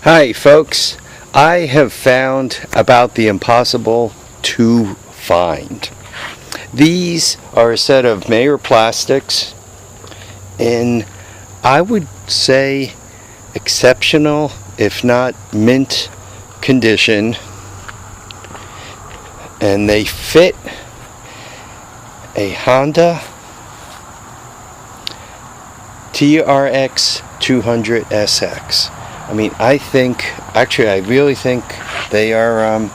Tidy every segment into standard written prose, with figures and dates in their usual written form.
Hi folks, I have found about the impossible to find. These are a set of Maier plastics in, I would say, exceptional, if not mint condition, and they fit a Honda TRX200SX. I mean, I really think they are,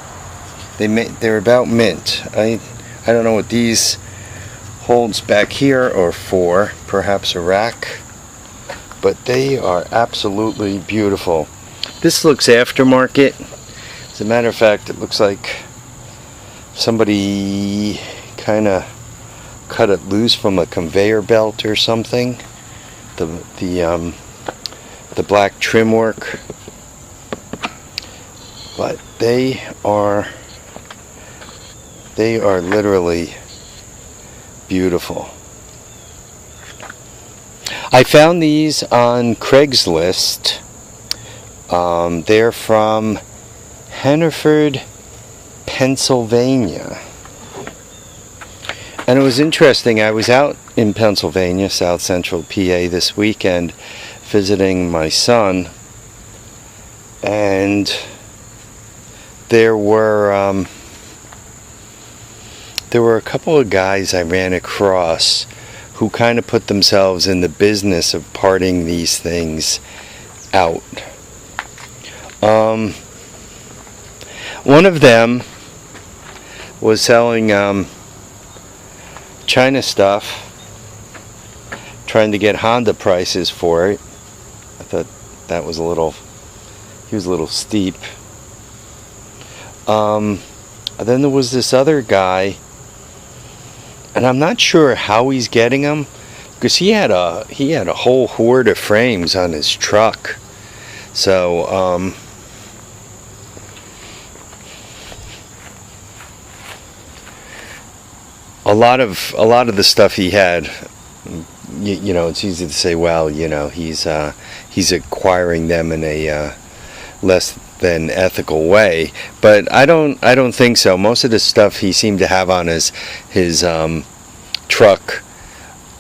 they're about mint. I don't know what these holds back here are for, perhaps a rack, but they are absolutely beautiful. This looks aftermarket. As a matter of fact, it looks like somebody kind of cut it loose from a conveyor belt or something. The black trim work, but they are literally beautiful. I found these on Craigslist. They're from Hanover, Pennsylvania. And it was interesting. I was out in Pennsylvania, South Central PA, this weekend visiting my son, and there were a couple of guys I ran across who kind of put themselves in the business of parting these things out. One of them was selling China stuff, trying to get Honda prices for it. I thought that was he was a little steep. Then there was this other guy, and I'm not sure how he's getting them, because he had a whole horde of frames on his truck. So a lot of the stuff he had, you know, it's easy to say, well, you know, he's acquiring them in a less than ethical way, but I don't think so. Most of the stuff he seemed to have on his truck,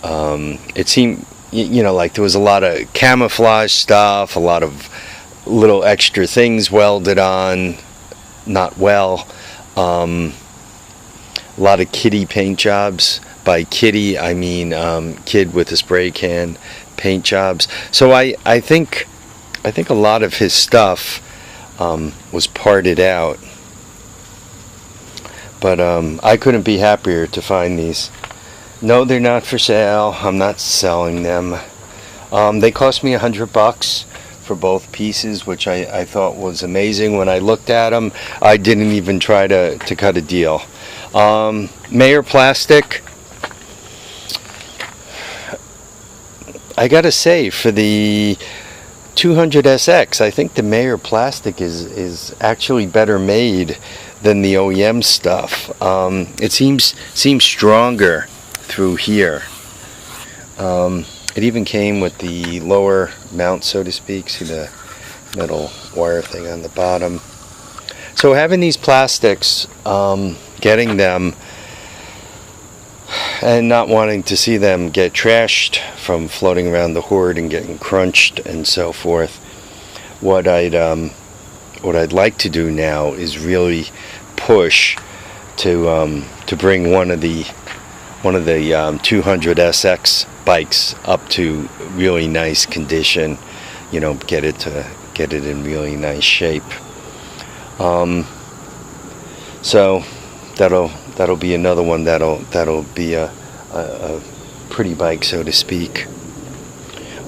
it seemed, you know, like there was a lot of camouflage stuff, a lot of little extra things welded on, not well. A lot of kiddie paint jobs. By kiddie, I mean kid with a spray can paint jobs. So I think a lot of his stuff was parted out. But I couldn't be happier to find these. No, they're not for sale. I'm not selling them. They cost me $100 for both pieces, which I thought was amazing. When I looked at them, I didn't even try to cut a deal. Maier plastic, I gotta say, for the 200SX, I think the Maier plastic is actually better made than the OEM stuff. It seems stronger through here. It even came with the lower mount, so to speak. See the metal wire thing on the bottom. So having these plastics, getting them and not wanting to see them get trashed from floating around the hoard and getting crunched and so forth, what I'd like to do now is really push to bring one of the 200SX bikes up to really nice condition. You know, get it in really nice shape. So that'll be another one that'll be a pretty bike, so to speak.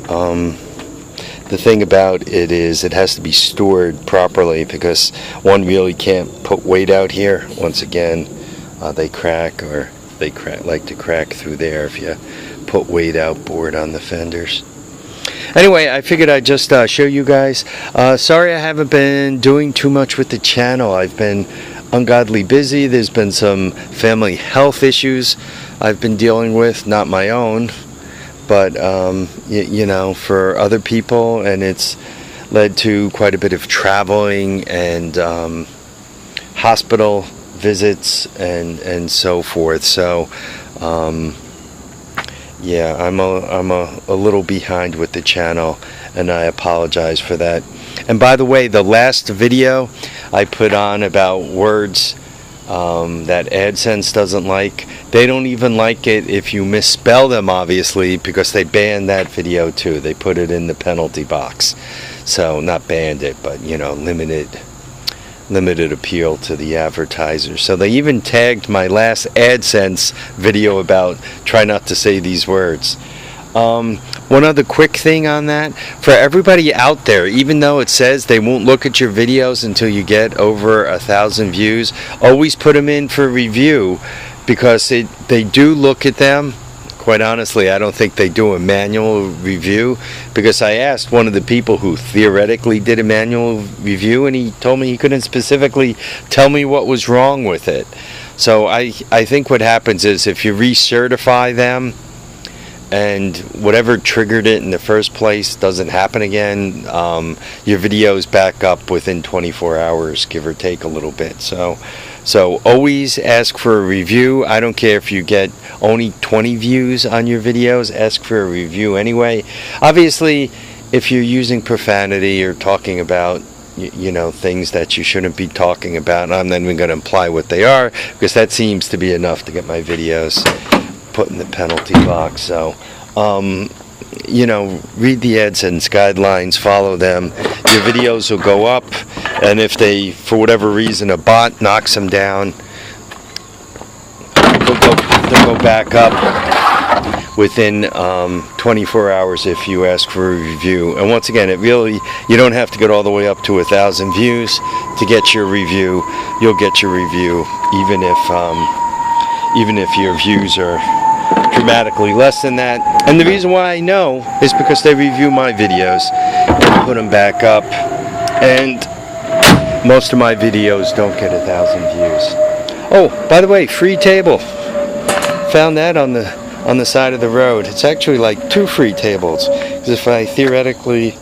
The thing about it is it has to be stored properly, because one really can't put weight out here. Once again, they crack, or like to crack through there if you put weight outboard on the fenders. Anyway, I figured I'd just show you guys. Sorry I haven't been doing too much with the channel. I've been ungodly busy. There's been some family health issues I've been dealing with, not my own, but you know, for other people, and it's led to quite a bit of traveling and hospital visits and so forth. So yeah, I'm a little behind with the channel, and I apologize for that. And by the way, the last video I put on about words that AdSense doesn't like, they don't even like it if you misspell them, obviously, because they banned that video too. They put it in the penalty box. So not banned it, but you know, limited appeal to the advertiser. So they even tagged my last AdSense video about try not to say these words. One other quick thing on that, for everybody out there, even though it says they won't look at your videos until you get over 1,000 views, always put them in for review, because they do look at them. Quite honestly, I don't think they do a manual review, because I asked one of the people who theoretically did a manual review, and he told me he couldn't specifically tell me what was wrong with it. So I think what happens is if you recertify them, and whatever triggered it in the first place doesn't happen again, your videos back up within 24 hours, give or take a little bit. So always ask for a review. I don't care if you get only 20 views on your videos, ask for a review anyway. Obviously, if you're using profanity or talking about you know, things that you shouldn't be talking about, I'm not even going to imply what they are, because that seems to be enough to get my videos put in the penalty box. So you know, read the AdSense guidelines, follow them, your videos will go up, and if they, for whatever reason, a bot knocks them down, they'll go back up within 24 hours if you ask for a review. And once again, it really, you don't have to get all the way up to 1,000 views to get your review. You'll get your review even if your views are dramatically less than that. And the reason why I know is because they review my videos and put them back up, and most of my videos don't get 1,000 views. Oh, by the way, free table, found that on the side of the road. It's actually like 2 free tables, because if I theoretically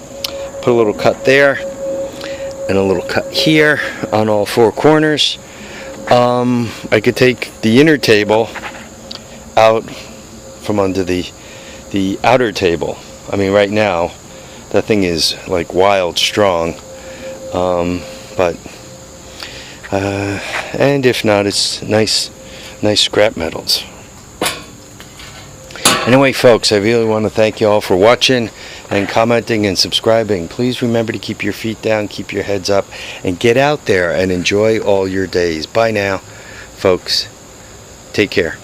put a little cut there and a little cut here on all 4 corners, I could take the inner table out from under the outer table. I mean, right now that thing is like wild strong, but and if not, it's nice scrap metals. Anyway, folks, I really want to thank you all for watching and commenting and subscribing. Please remember to keep your feet down, keep your heads up, and get out there and enjoy all your days. Bye now, folks. Take care.